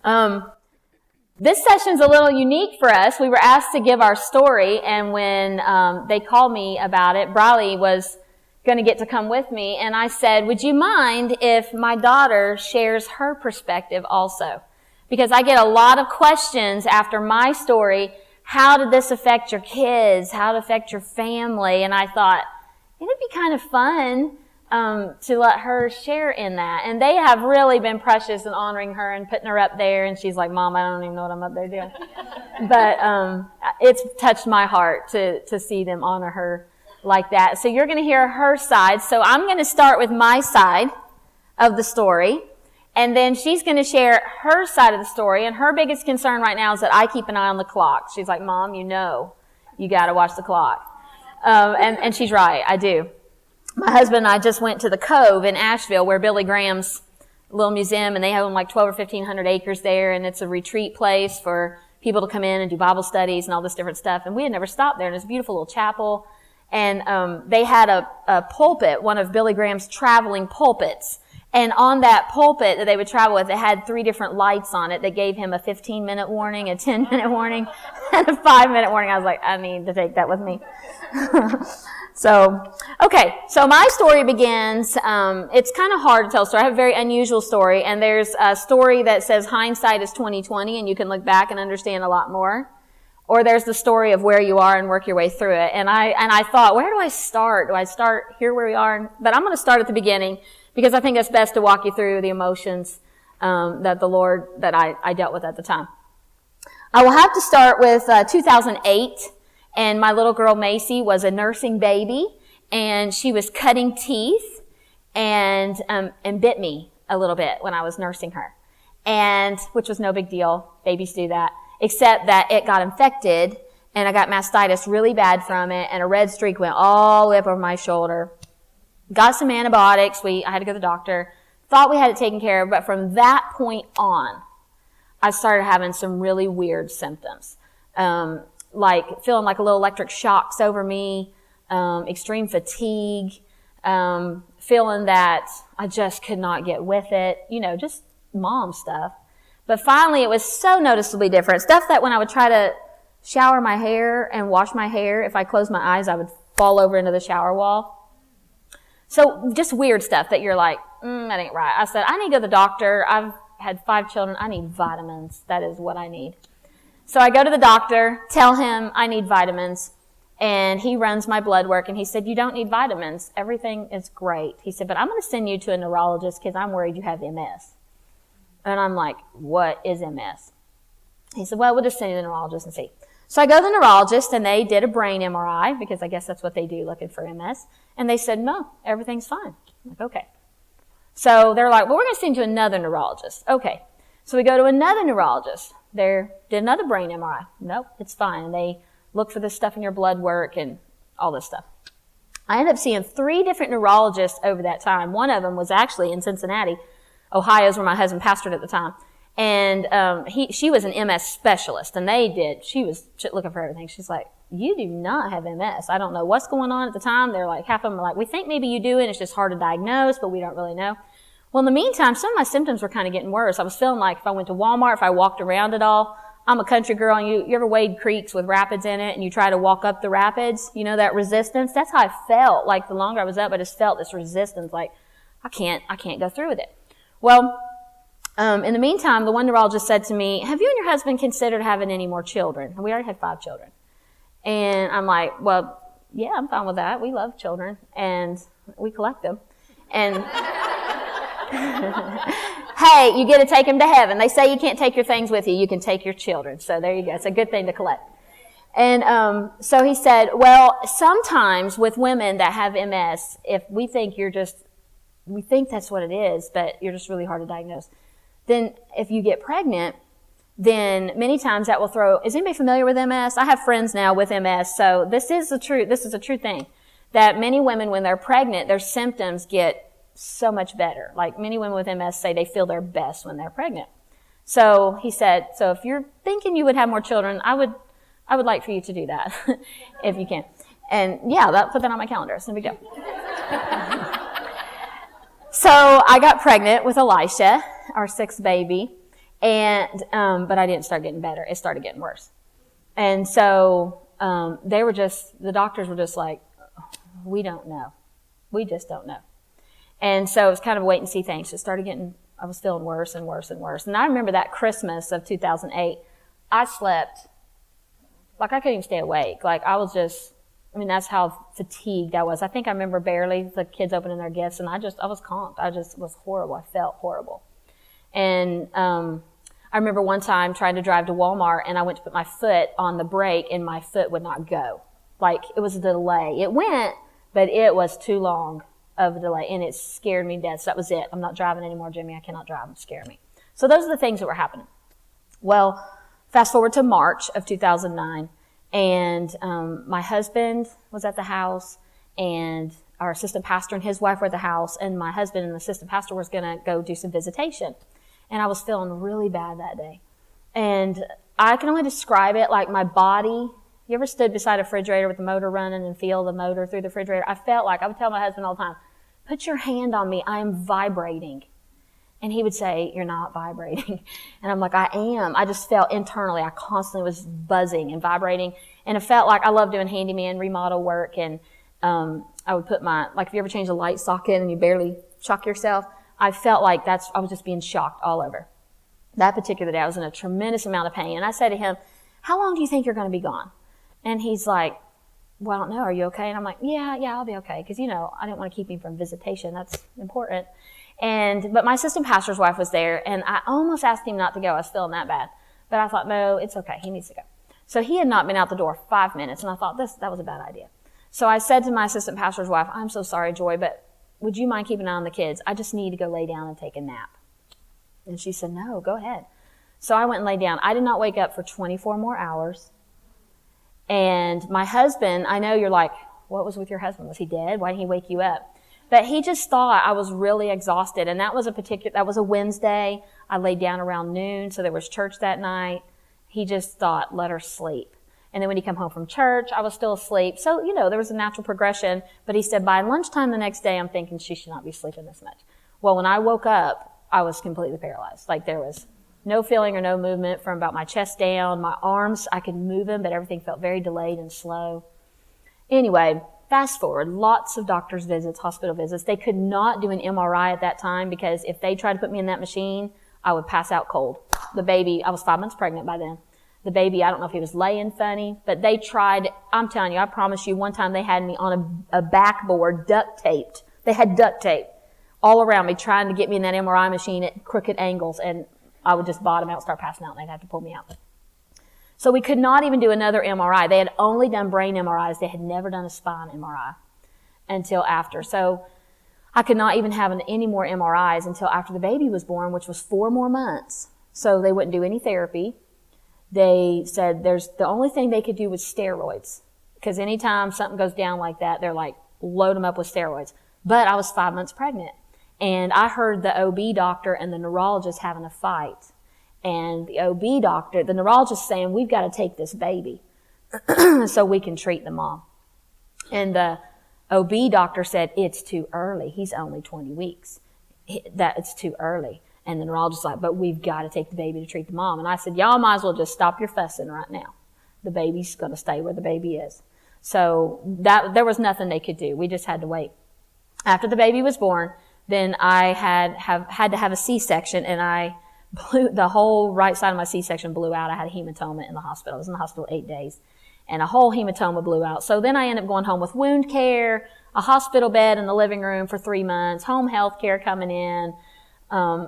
This session's a little unique for us. We were asked to give our story, and when they called me about it, Briley was going to get to come with me, and I said, would you mind if my daughter shares her perspective also? Because I get a lot of questions after my story. How did this affect your kids? How did it affect your family? And I thought, it'd be kind of fun to let her share in that. And they have really been precious in honoring her and putting her up there. And she's like, Mom, I don't even know what I'm up there doing. But it's touched my heart to see them honor her like that. So you're going to hear her side. So I'm going to start with my side of the story. And then she's going to share her side of the story. And her biggest concern right now is that I keep an eye on the clock. She's like, Mom, you got to watch the clock. And she's right. I do. My husband and I just went to the Cove in Asheville, where Billy Graham's little museum, and they have like 12 or 1,500 acres there, and it's a retreat place for people to come in and do Bible studies and all this different stuff. And we had never stopped there, and it's a beautiful little chapel. And they had a pulpit, one of Billy Graham's traveling pulpits. And on that pulpit that they would travel with, it had 3 different lights on it that gave him a 15-minute warning, a 10-minute warning, and a 5-minute warning. I was like, I need to take that with me. So my story begins, it's kind of hard to tell a story. I have a very unusual story, and there's a story that says hindsight is 20/20, and you can look back and understand a lot more. Or there's the story of where you are and work your way through it. And I thought, where do I start? Do I start here where we are? But I'm going to start at the beginning, because I think it's best to walk you through the emotions that I dealt with at the time. I will have to start with 2008, and my little girl Macy was a nursing baby, and she was cutting teeth and bit me a little bit when I was nursing her, and which was no big deal. Babies do that, except that it got infected, and I got mastitis really bad from it, and a red streak went all the way up over my shoulder. Got some antibiotics. I had to go to the doctor. Thought we had it taken care of, but from that point on, I started having some really weird symptoms. Like feeling like a little electric shocks over me, extreme fatigue, feeling that I just could not get with it, just mom stuff. But finally, it was so noticeably different. Stuff that when I would try to shower my hair and wash my hair, if I closed my eyes, I would fall over into the shower wall. So just weird stuff that you're like, that ain't right. I said, I need to go to the doctor. I've had 5 children. I need vitamins. That is what I need. So I go to the doctor, tell him I need vitamins, and he runs my blood work, and he said, you don't need vitamins. Everything is great. He said, but I'm going to send you to a neurologist because I'm worried you have MS. And I'm like, what is MS? He said, well, we'll just send you to the neurologist and see. So I go to the neurologist, and they did a brain MRI, because I guess that's what they do looking for MS. And they said, no, everything's fine. I'm like, okay. So they're like, well, we're going to send you to another neurologist. Okay. So we go to another neurologist. They did another brain MRI. Nope, it's fine. And they look for this stuff in your blood work and all this stuff. I ended up seeing 3 different neurologists over that time. One of them was actually in Cincinnati, Ohio, is where my husband pastored at the time. And she was an MS specialist, and she was looking for everything. She's like, you do not have MS. I don't know what's going on at the time. They're like, half of them are like, we think maybe you do, and it's just hard to diagnose, but we don't really know. Well, in the meantime, some of my symptoms were kind of getting worse. I was feeling like if I went to Walmart, if I walked around at all, I'm a country girl, and you ever wade creeks with rapids in it, and you try to walk up the rapids, that resistance? That's how I felt. Like the longer I was up, I just felt this resistance, like I can't go through with it. Well, in the meantime, the one neurologist said to me, have you and your husband considered having any more children? And we already had 5 children. And I'm like, well, yeah, I'm fine with that. We love children, and we collect them. And hey, you get to take them to heaven. They say you can't take your things with you. You can take your children. So there you go. It's a good thing to collect. And so he said, well, sometimes with women that have MS, if we think we think that's what it is, but you're just really hard to diagnose. Then if you get pregnant, then many times that will is anybody familiar with MS? I have friends now with MS, so this is a true thing, that many women, when they're pregnant, their symptoms get so much better. Like many women with MS say they feel their best when they're pregnant. So he said, so if you're thinking you would have more children, I would like for you to do that, if you can. And yeah, put that on my calendar. It's no big deal. So I got pregnant with Alicia, our 6th baby, And, but I didn't start getting better. It started getting worse. And so, the doctors were just like, we don't know. We just don't know. And so it was kind of a wait and see thing. So I was feeling worse and worse and worse. And I remember that Christmas of 2008, I slept, like I couldn't even stay awake. Like I was that's how fatigued I was. I think I remember barely the kids opening their gifts, and I was comped. I just was horrible. I felt horrible. And, I remember one time trying to drive to Walmart, and I went to put my foot on the brake, and my foot would not go. Like, it was a delay. It went, but it was too long of a delay, and it scared me to death. So that was it. I'm not driving anymore, Jimmy. I cannot drive. It scared me. So those are the things that were happening. Well, fast forward to March of 2009, and my husband was at the house, and our assistant pastor and his wife were at the house, and my husband and the assistant pastor was going to go do some visitation. And I was feeling really bad that day. And I can only describe it like my body. You ever stood beside a refrigerator with the motor running and feel the motor through the refrigerator? I felt like, I would tell my husband all the time, put your hand on me, I am vibrating. And he would say, you're not vibrating. And I'm like, I am. I just felt internally, I constantly was buzzing and vibrating. And it felt like I love doing handyman remodel work. And I would put if you ever change a light socket and you barely shock yourself, I felt like I was just being shocked all over. That particular day, I was in a tremendous amount of pain. And I said to him, how long do you think you're going to be gone? And he's like, well, I don't know. Are you okay? And I'm like, yeah, I'll be okay. Because, I didn't want to keep him from visitation. That's important. But my assistant pastor's wife was there, and I almost asked him not to go. I was feeling that bad. But I thought, no, it's okay. He needs to go. So he had not been out the door 5 minutes, and I thought that was a bad idea. So I said to my assistant pastor's wife, I'm so sorry, Joy, but would you mind keeping an eye on the kids? I just need to go lay down and take a nap. And she said, no, go ahead. So I went and lay down. I did not wake up for 24 more hours. And my husband, I know you're like, what was with your husband? Was he dead? Why didn't he wake you up? But he just thought I was really exhausted. And that was a Wednesday. I laid down around noon, so there was church that night. He just thought, let her sleep. And then when he came home from church, I was still asleep. So, there was a natural progression. But he said, by lunchtime the next day, I'm thinking she should not be sleeping this much. Well, when I woke up, I was completely paralyzed. Like there was no feeling or no movement from about my chest down. My arms, I could move them, but everything felt very delayed and slow. Anyway, fast forward, lots of doctor's visits, hospital visits. They could not do an MRI at that time because if they tried to put me in that machine, I would pass out cold. The baby, I was 5 months pregnant by then. The baby, I don't know if he was laying funny, but they tried, I'm telling you, I promise you, one time they had me on a backboard duct taped. They had duct tape all around me trying to get me in that MRI machine at crooked angles, and I would just bottom out, start passing out, and they'd have to pull me out. So we could not even do another MRI. They had only done brain MRIs. They had never done a spine MRI until after. So I could not even have any more MRIs until after the baby was born, which was 4 more months. So they wouldn't do any therapy. They said the only thing they could do was steroids. Because anytime something goes down like that, they're like, load them up with steroids. But I was 5 months pregnant. And I heard the OB doctor and the neurologist having a fight. And the OB doctor, the neurologist saying, we've got to take this baby so we can treat the mom. And the OB doctor said, it's too early. He's only 20 weeks. It's too early. And the neurologist was like, but we've got to take the baby to treat the mom. And I said, y'all might as well just stop your fussing right now. The baby's going to stay where the baby is. So there was nothing they could do. We just had to wait. After the baby was born, then I had to have a C-section, and the whole right side of my C-section blew out. I had a hematoma in the hospital. I was in the hospital 8 days, and a whole hematoma blew out. So then I ended up going home with wound care, a hospital bed in the living room for 3 months, home health care coming in.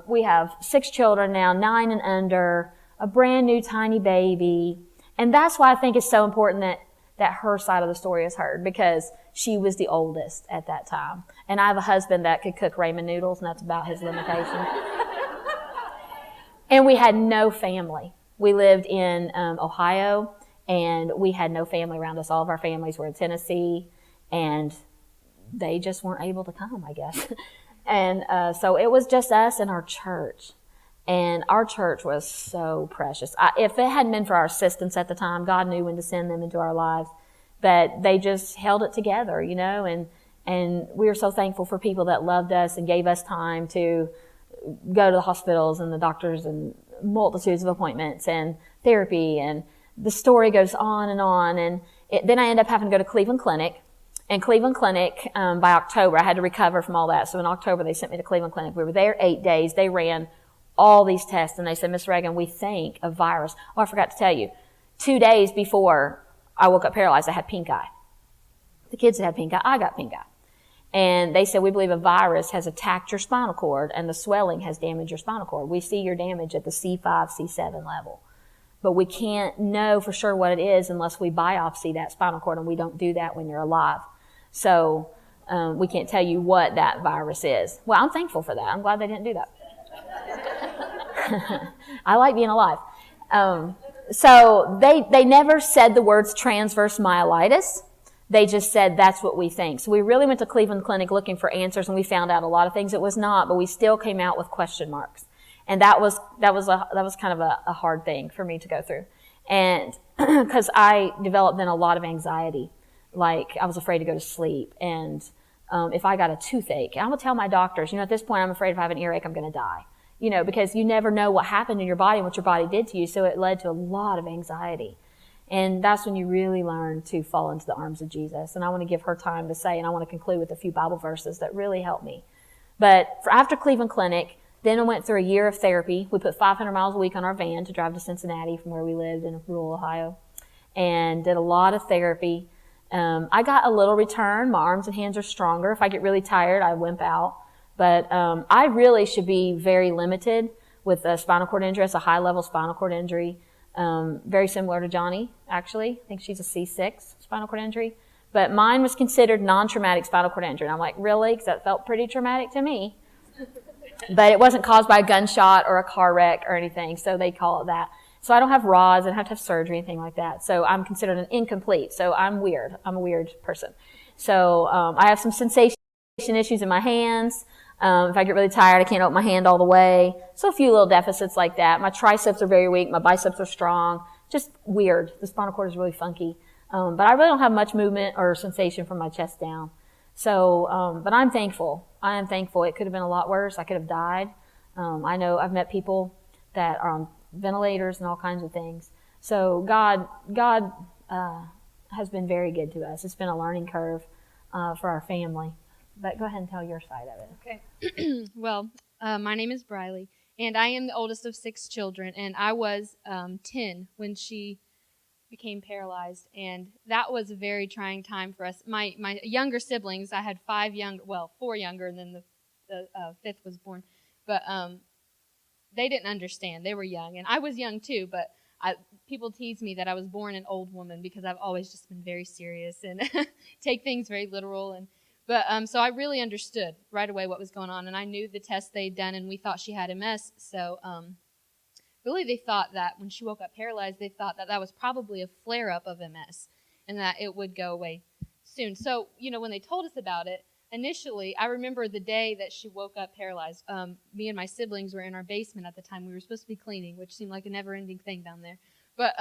We have 6 children now, 9 and under, a brand new tiny baby. And that's why I think it's so important that her side of the story is heard, because she was the oldest at that time. And I have a husband that could cook ramen noodles, and that's about his limitation. And we had no family. We lived in Ohio, and we had no family around us. All of our families were in Tennessee, and they just weren't able to come, I guess. And so it was just us and our church. And our church was so precious. If it hadn't been for our assistants at the time, God knew when to send them into our lives. But they just held it together, and we were so thankful for people that loved us and gave us time to go to the hospitals and the doctors and multitudes of appointments and therapy, and the story goes on and on. And then I end up having to go to Cleveland Clinic. And Cleveland Clinic, by October, I had to recover from all that. So in October, they sent me to Cleveland Clinic. We were there 8 days. They ran all these tests, and they said, Miss Reagan, we think a virus. Oh, I forgot to tell you. 2 days before I woke up paralyzed, I had pink eye. The kids that had pink eye, I got pink eye. And they said, we believe a virus has attacked your spinal cord, and the swelling has damaged your spinal cord. We see your damage at the C5, C7 level. But we can't know for sure what it is unless we biopsy that spinal cord, and we don't do that when you're alive. So we can't tell you what that virus is. Well, I'm thankful for that. I'm glad they didn't do that. I like being alive. So they never said the words transverse myelitis. They just said that's what we think. So we really went to Cleveland Clinic looking for answers, and we found out a lot of things it was not, but we still came out with question marks. And that was kind of a hard thing for me to go through. And because I developed then a lot of anxiety. Like, I was afraid to go to sleep. And if I got a toothache, I would tell my doctors, at this point, I'm afraid if I have an earache, I'm going to die. Because you never know what happened in your body and what your body did to you. So it led to a lot of anxiety. And that's when you really learn to fall into the arms of Jesus. And I want to give her time to say, and I want to conclude with a few Bible verses that really helped me. But after Cleveland Clinic, then I went through a year of therapy. We put 500 miles a week on our van to drive to Cincinnati from where we lived in rural Ohio, and did a lot of therapy. I got a little return. My arms and hands are stronger. If I get really tired, I wimp out. But I really should be very limited with a spinal cord injury. It's a high-level spinal cord injury, very similar to Johnny, actually. I think she's a C6 spinal cord injury. But mine was considered non-traumatic spinal cord injury. And I'm like, really? Because that felt pretty traumatic to me. But it wasn't caused by a gunshot or a car wreck or anything, so they call it that. So I don't have rods, I don't have to have surgery, anything like that. So I'm considered an incomplete. So I'm weird. I'm a weird person. So I have some sensation issues in my hands. If I get really tired, I can't open my hand all the way. So a few little deficits like that. My triceps are very weak. My biceps are strong. Just weird. The spinal cord is really funky. But I really don't have much movement or sensation from my chest down. So, but I'm thankful. I am thankful. It could have been a lot worse. I could have died. I know I've met people that are on ventilators and all kinds of things. So God has been very good to us. It's been a learning curve for our family. But go ahead and tell your side of it. Okay. Well, my name is Briley, and I am the oldest of 6 children, and I was 10 when she became paralyzed, and that was a very trying time for us. My younger siblings, I had 4 younger, and then the 5th was born, but they didn't understand. They were young, and I was young too, but people tease me that I was born an old woman because I've always just been very serious and take things very literal. But so I really understood right away what was going on, and I knew the test they'd done, and we thought she had MS. So really they thought that when she woke up paralyzed, they thought that was probably a flare-up of MS and that it would go away soon. So, when they told us about it, initially, I remember the day that she woke up paralyzed. Me and my siblings were in our basement at the time. We were supposed to be cleaning, which seemed like a never-ending thing down there. But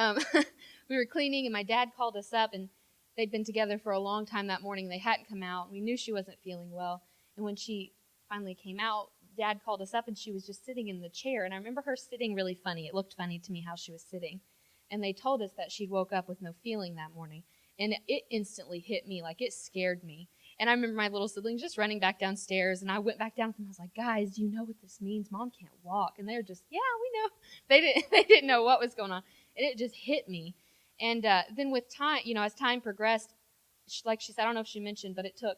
we were cleaning, and my dad called us up, and they'd been together for a long time that morning. They hadn't come out. We knew she wasn't feeling well. And when she finally came out, Dad called us up, and she was just sitting in the chair. And I remember her sitting really funny. It looked funny to me how she was sitting. And they told us that she'd woke up with no feeling that morning. And it instantly hit me, like it scared me. And I remember my little siblings just running back downstairs. And I went back down with them. I was like, guys, do you know what this means? Mom can't walk. And they were just, yeah, we know. They didn't know what was going on. And it just hit me. And then with time, as time progressed, like she said, I don't know if she mentioned, but it took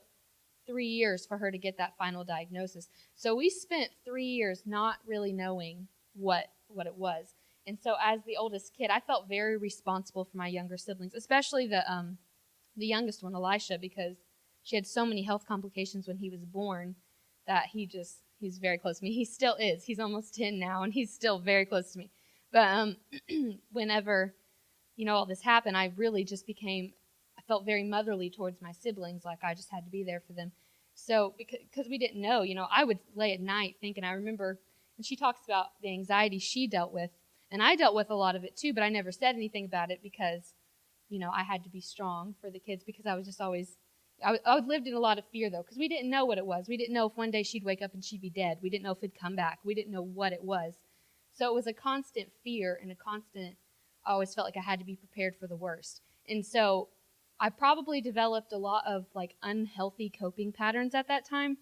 3 years for her to get that final diagnosis. So we spent 3 years not really knowing what it was. And so as the oldest kid, I felt very responsible for my younger siblings, especially the youngest one, Alicia, because she had so many health complications when he was born that he's very close to me. He still is. He's almost 10 now, and he's still very close to me. But whenever, all this happened, I really just I felt very motherly towards my siblings, like I just had to be there for them. So because we didn't know, I would lay at night thinking, I remember, and she talks about the anxiety she dealt with, and I dealt with a lot of it too, but I never said anything about it because, I had to be strong for the kids because I was just always, I lived in a lot of fear though, because we didn't know what it was. We didn't know if one day she'd wake up and she'd be dead. We didn't know if it'd come back. We didn't know what it was. So it was a constant fear and I always felt like I had to be prepared for the worst. And so I probably developed a lot of like unhealthy coping patterns at that time,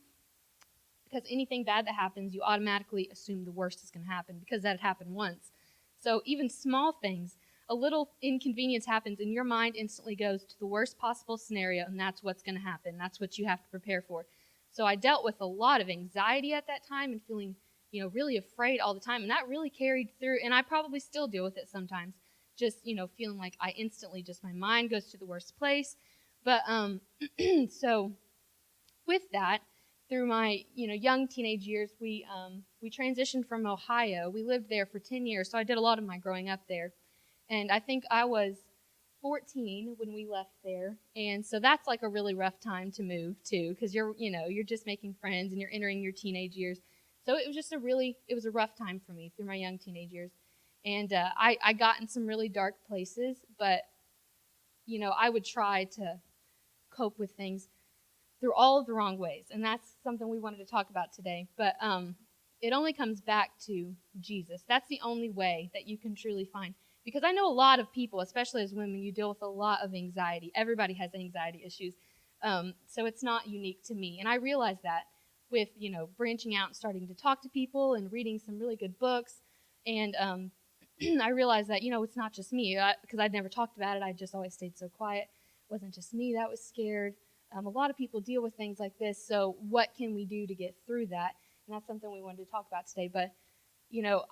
because anything bad that happens, you automatically assume the worst is going to happen because that had happened once. So even small things, a little inconvenience happens and your mind instantly goes to the worst possible scenario, and that's what's going to happen. That's what you have to prepare for. So I dealt with a lot of anxiety at that time and feeling, really afraid all the time, and that really carried through, and I probably still deal with it sometimes. Just, feeling like I instantly my mind goes to the worst place. But so with that, through my young teenage years, we transitioned from Ohio. We lived there for 10 years, so I did a lot of my growing up there. And I think I was 14 when we left there, and so that's like a really rough time to move to, because you're just making friends and you're entering your teenage years. So it was just it was a rough time for me through my young teenage years, and I got in some really dark places, but I would try to cope with things through all of the wrong ways, and that's something we wanted to talk about today. But it only comes back to Jesus. That's the only way that you can truly find. Because I know a lot of people, especially as women, you deal with a lot of anxiety. Everybody has anxiety issues. So it's not unique to me. And I realized that with, branching out and starting to talk to people and reading some really good books. And I realized that, it's not just me, because I'd never talked about it. I just always stayed so quiet. It wasn't just me that was scared. A lot of people deal with things like this. So what can we do to get through that? And that's something we wanted to talk about today. But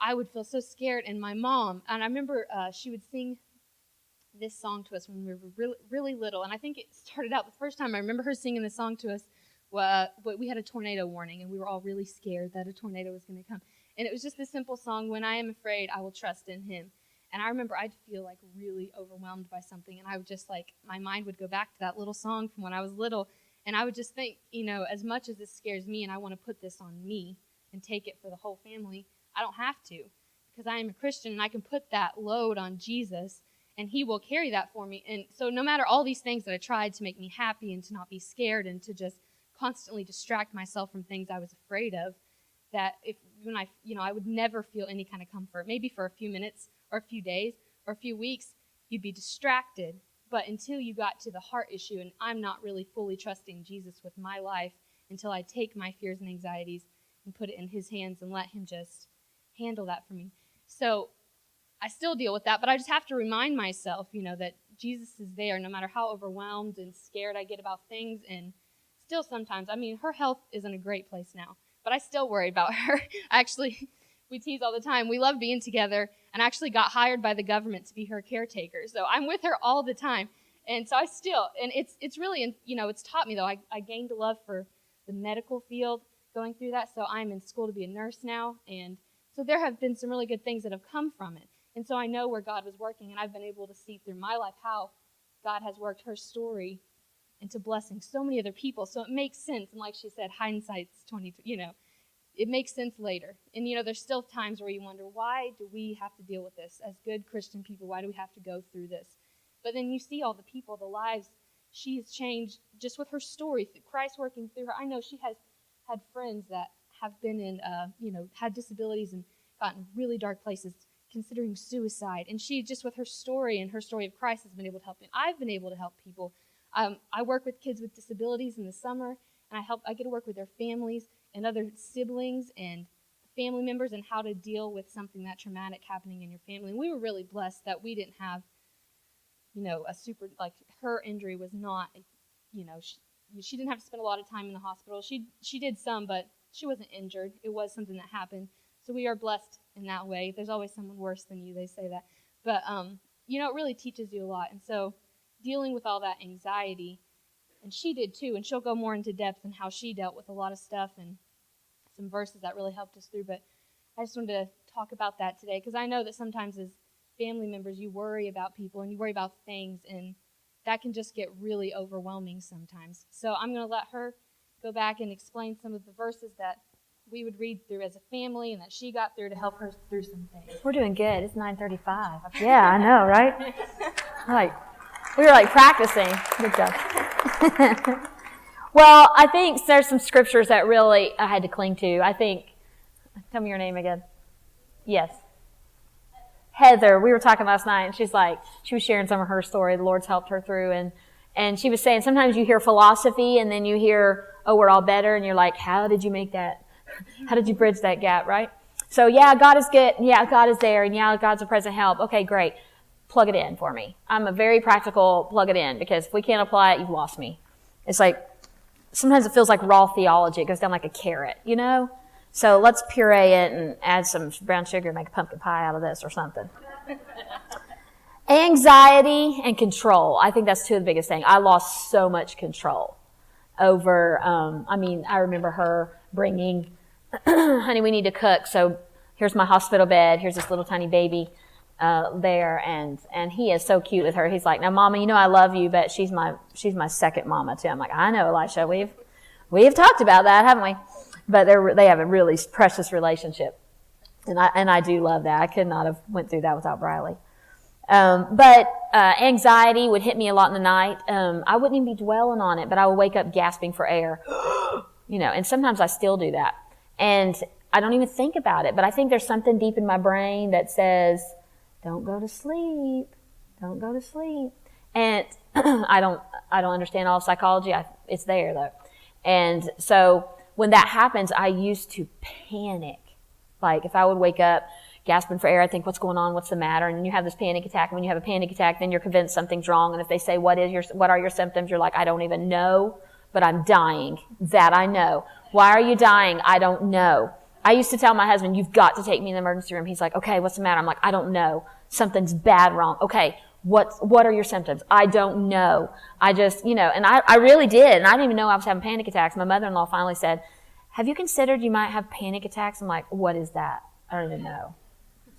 I would feel so scared, and my mom, and I remember she would sing this song to us when we were really, really little, and I think it started out the first time I remember her singing this song to us, we had a tornado warning, and we were all really scared that a tornado was going to come, and it was just this simple song, "When I am afraid, I will trust in him," and I remember I'd feel like really overwhelmed by something, and I would just my mind would go back to that little song from when I was little, and I would just think, as much as this scares me, and I want to put this on me and take it for the whole family, I don't have to, because I am a Christian and I can put that load on Jesus and he will carry that for me. And so no matter all these things that I tried to make me happy and to not be scared and to just constantly distract myself from things I was afraid of, that when I would never feel any kind of comfort. Maybe for a few minutes or a few days or a few weeks, you'd be distracted. But until you got to the heart issue, and I'm not really fully trusting Jesus with my life until I take my fears and anxieties and put it in his hands and let him just handle that for me. So I still deal with that, but I just have to remind myself, that Jesus is there no matter how overwhelmed and scared I get about things. And still sometimes, her health is in a great place now, but I still worry about her. Actually, we tease all the time. We love being together, and I actually got hired by the government to be her caretaker. So I'm with her all the time. And so and it's really, it's taught me, though. I gained a love for the medical field going through that. So I'm in school to be a nurse now, and so there have been some really good things that have come from it. And so I know where God was working, and I've been able to see through my life how God has worked her story into blessing so many other people. So it makes sense. And like she said, hindsight's 20, it makes sense later. And, there's still times where you wonder, why do we have to deal with this as good Christian people? Why do we have to go through this? But then you see all the people, the lives she has changed just with her story, Christ working through her. I know she has had friends that have been in, had disabilities and gotten really dark places, considering suicide. And she, just with her story and her story of Christ, has been able to help. And I've been able to help people. I work with kids with disabilities in the summer, and I get to work with their families and other siblings and family members and how to deal with something that traumatic happening in your family. And we were really blessed that we didn't have, her injury was not, she didn't have to spend a lot of time in the hospital. She did some, but she wasn't injured. It was something that happened. So we are blessed in that way. There's always someone worse than you, they say that. But, it really teaches you a lot. And so dealing with all that anxiety, and she did too, and she'll go more into depth in how she dealt with a lot of stuff and some verses that really helped us through. But I just wanted to talk about that today, because I know that sometimes as family members, you worry about people and you worry about things, and that can just get really overwhelming sometimes. So I'm going to let her go back and explain some of the verses that we would read through as a family and that she got through to help her through some things. We're doing good. It's 9:35. Yeah, I know, right? We were practicing. Good job. Well, I think there's some scriptures that really I had to cling to. I think, tell me your name again. Yes. Heather, we were talking last night, and she was sharing some of her story. The Lord's helped her through, and she was saying sometimes you hear philosophy, and then you hear, oh, we're all better, and you're like, how did you make that? How did you bridge that gap, right? So yeah, God is good. Yeah, God is there, and yeah, God's a present help. Okay, great. Plug it in for me. I'm a very practical plug it in, because if we can't apply it, you've lost me. It's like, sometimes it feels like raw theology. It goes down like a carrot, you know? So let's puree it and add some brown sugar and make a pumpkin pie out of this or something. Anxiety and control. I think that's two of the biggest things. I lost so much control over, I remember her bringing, honey, we need to cook. So here's my hospital bed. Here's this little tiny baby there. And he is so cute with her. He's like, now, Mama, you know I love you, but she's my second mama too. I'm like, I know, Alicia. We've talked about that, haven't we? But they have a really precious relationship. And I do love that. I could not have went through that without Briley. But anxiety would hit me a lot in the night. I wouldn't even be dwelling on it, but I would wake up gasping for air. And sometimes I still do that. And I don't even think about it, but I think there's something deep in my brain that says, don't go to sleep. Don't go to sleep. And I don't understand all of psychology. It's there though. And so when that happens, I used to panic. Like if I would wake up gasping for air, I'd think, what's going on? What's the matter? And then you have this panic attack. And when you have a panic attack, then you're convinced something's wrong. And if they say, what are your symptoms? You're like, I don't even know, but I'm dying. That I know. Why are you dying? I don't know. I used to tell my husband, you've got to take me in the emergency room. He's like, okay, what's the matter? I'm like, I don't know. Something's bad wrong. Okay. What are your symptoms? I don't know. I just, and I really did. And I didn't even know I was having panic attacks. My mother-in-law finally said, have you considered you might have panic attacks? I'm like, what is that? I don't even know.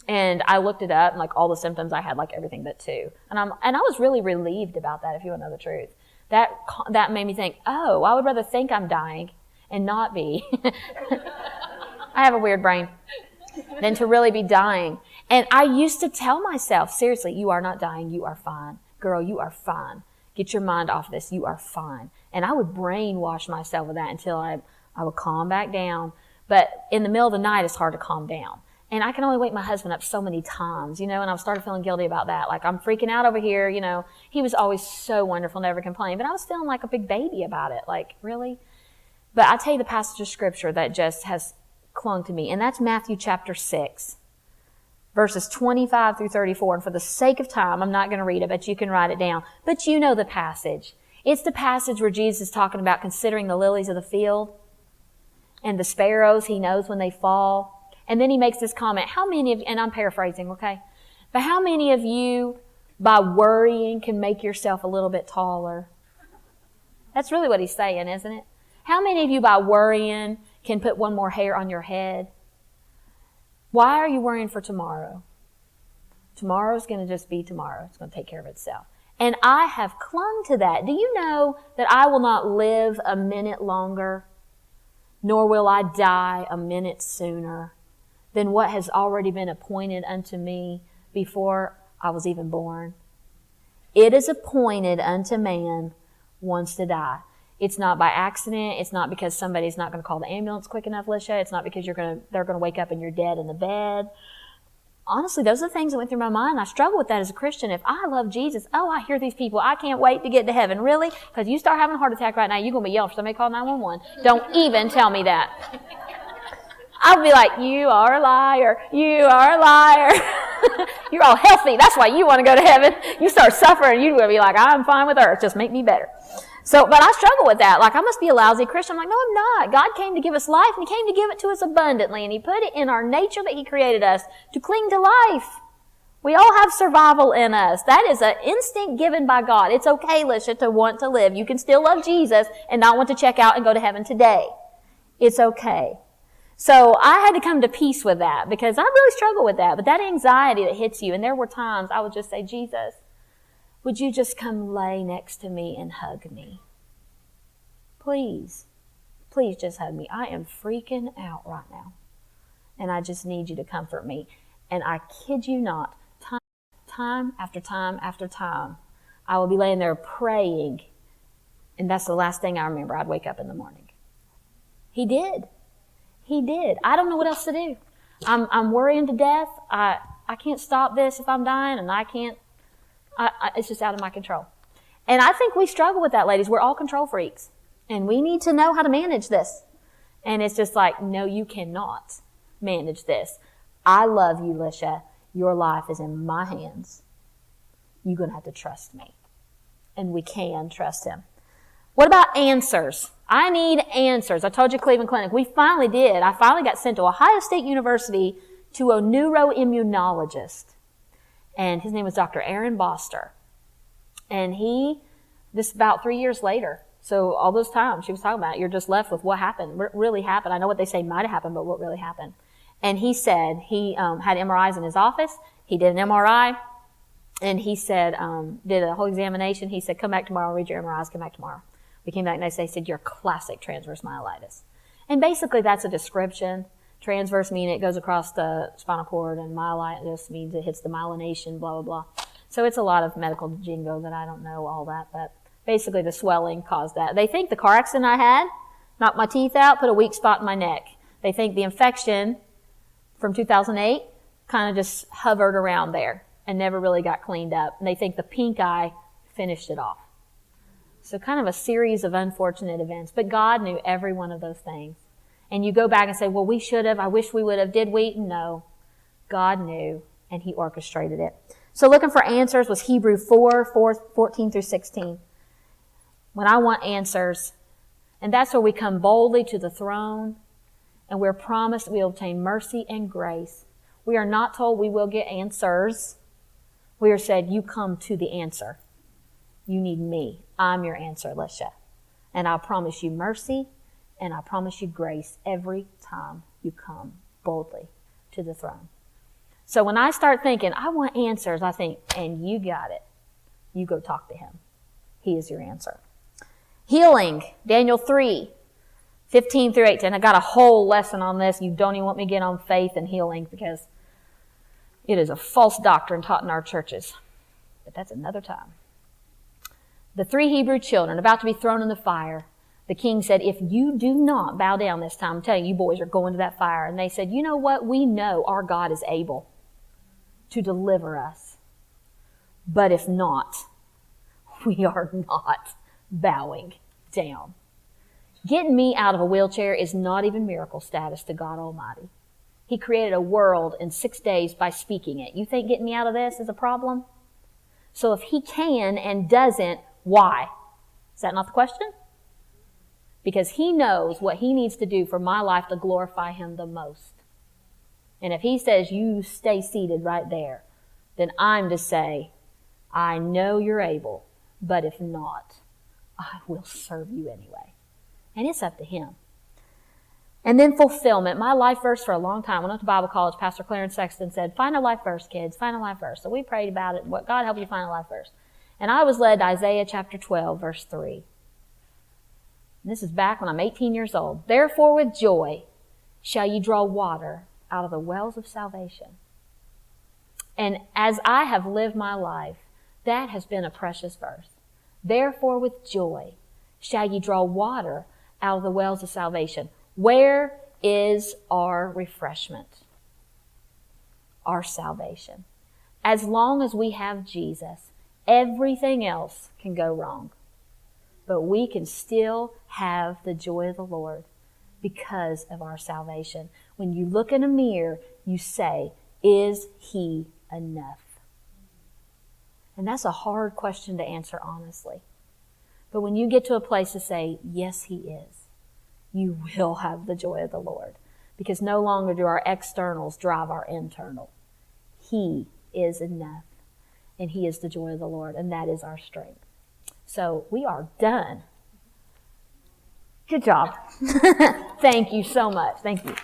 And I looked it up and like all the symptoms I had, like everything but two. And I was really relieved about that, if you want to know the truth. That made me think, oh, I would rather think I'm dying and not be. I have a weird brain. Than to really be dying. And I used to tell myself, seriously, you are not dying. You are fine. Girl, you are fine. Get your mind off this. You are fine. And I would brainwash myself with that until I would calm back down. But in the middle of the night, it's hard to calm down. And I can only wake my husband up so many times, and I started feeling guilty about that. Like, I'm freaking out over here, He was always so wonderful, never complained. But I was feeling like a big baby about it. Like, really? But I tell you the passage of Scripture that just has clung to me. And that's Matthew chapter 6, verses 25 through 34. And for the sake of time, I'm not going to read it, but you can write it down. But you know the passage. It's the passage where Jesus is talking about considering the lilies of the field and the sparrows. He knows when they fall. And then he makes this comment, how many of you, and I'm paraphrasing, okay? But how many of you, by worrying, can make yourself a little bit taller? That's really what he's saying, isn't it? How many of you, by worrying, can put one more hair on your head? Why are you worrying for tomorrow? Tomorrow's going to just be tomorrow. It's going to take care of itself. And I have clung to that. Do you know that I will not live a minute longer, nor will I die a minute sooner than what has already been appointed unto me before I was even born? It is appointed unto man once to die. It's not by accident. It's not because somebody's not going to call the ambulance quick enough, Alicia. It's not because they're going to wake up and you're dead in the bed. Honestly, those are the things that went through my mind. I struggle with that as a Christian. If I love Jesus, I hear these people, I can't wait to get to heaven. Really? Because you start having a heart attack right now, you're going to be yelling for somebody to call 911. Don't even tell me that. I'll be like, you are a liar. You are a liar. You're all healthy. That's why you want to go to heaven. You start suffering, you're going to be like, I'm fine with earth. Just make me better. But I struggle with that. Like, I must be a lousy Christian. I'm like, no, I'm not. God came to give us life, and He came to give it to us abundantly, and He put it in our nature that He created us to cling to life. We all have survival in us. That is an instinct given by God. It's okay, Alicia, to want to live. You can still love Jesus and not want to check out and go to heaven today. It's okay. So I had to come to peace with that because I really struggle with that. But that anxiety that hits you, and there were times I would just say, Jesus, would you just come lay next to me and hug me? Please. Please just hug me. I am freaking out right now. And I just need you to comfort me. And I kid you not, time after time after time, I will be laying there praying. And that's the last thing I remember. I'd wake up in the morning. He did. He did. I don't know what else to do. I'm worrying to death. I can't stop this if I'm dying, and it's just out of my control. And I think we struggle with that, ladies. We're all control freaks. And we need to know how to manage this. And it's just like, no, you cannot manage this. I love you, Alicia. Your life is in my hands. You're going to have to trust me. And we can trust him. What about answers? I need answers. I told you Cleveland Clinic. We finally did. I finally got sent to Ohio State University to a neuroimmunologist. And his name was Dr. Aaron Boster. And this about 3 years later. So all those times she was talking about, you're just left with what happened, what really happened. I know what they say might have happened, but what really happened. And he said he had MRIs in his office. He did an MRI. And he said, did a whole examination. He said, come back tomorrow, read your MRIs, come back tomorrow. We came back and they said, you're classic transverse myelitis. And basically that's a description. Transverse meaning it goes across the spinal cord, and myelitis means it hits the myelination, blah, blah, blah. So it's a lot of medical jingo that I don't know all that, but basically the swelling caused that. They think the car accident I had knocked my teeth out, put a weak spot in my neck. They think the infection from 2008 kind of just hovered around there and never really got cleaned up. And they think the pink eye finished it off. So kind of a series of unfortunate events. But God knew every one of those things. And you go back and say, well, we should have. I wish we would have. Did we? No. God knew, and he orchestrated it. So looking for answers was Hebrew 4:14 through 16. When I want answers, and that's where we come boldly to the throne, and we're promised we obtain mercy and grace. We are not told we will get answers. We are said, you come to the answer. You need me. I'm your answer, Alicia. And I'll promise you mercy, and I promise you grace every time you come boldly to the throne. So when I start thinking, I want answers, I think, and you got it. You go talk to him. He is your answer. Healing, Daniel 3:15 through 18. I got a whole lesson on this. You don't even want me to get on faith and healing because it is a false doctrine taught in our churches. But that's another time. The 3 Hebrew children about to be thrown in the fire. The king said, if you do not bow down this time, I'm telling you, you boys are going to that fire. And they said, you know what? We know our God is able to deliver us. But if not, we are not bowing down. Getting me out of a wheelchair is not even miracle status to God Almighty. He created a world in 6 days by speaking it. You think getting me out of this is a problem? So if he can and doesn't, why? Is that not the question? Because he knows what he needs to do for my life to glorify him the most. And if he says, you stay seated right there, then I'm to say, I know you're able, but if not, I will serve you anyway. And it's up to him. And then fulfillment. My life verse for a long time, when I went to Bible college, Pastor Clarence Sexton said, find a life verse, kids, find a life verse. So we prayed about it. What God help you find a life verse. And I was led to Isaiah chapter 12, verse 3. And this is back when I'm 18 years old. Therefore with joy shall ye draw water out of the wells of salvation. And as I have lived my life, that has been a precious verse. Therefore with joy shall ye draw water out of the wells of salvation. Where is our refreshment? Our salvation. As long as we have Jesus, everything else can go wrong. But we can still have the joy of the Lord because of our salvation. When you look in a mirror, you say, is he enough? And that's a hard question to answer honestly. But when you get to a place to say, yes, he is, you will have the joy of the Lord. Because no longer do our externals drive our internal. He is enough. And he is the joy of the Lord. And that is our strength. So we are done. Good job. Thank you so much. Thank you.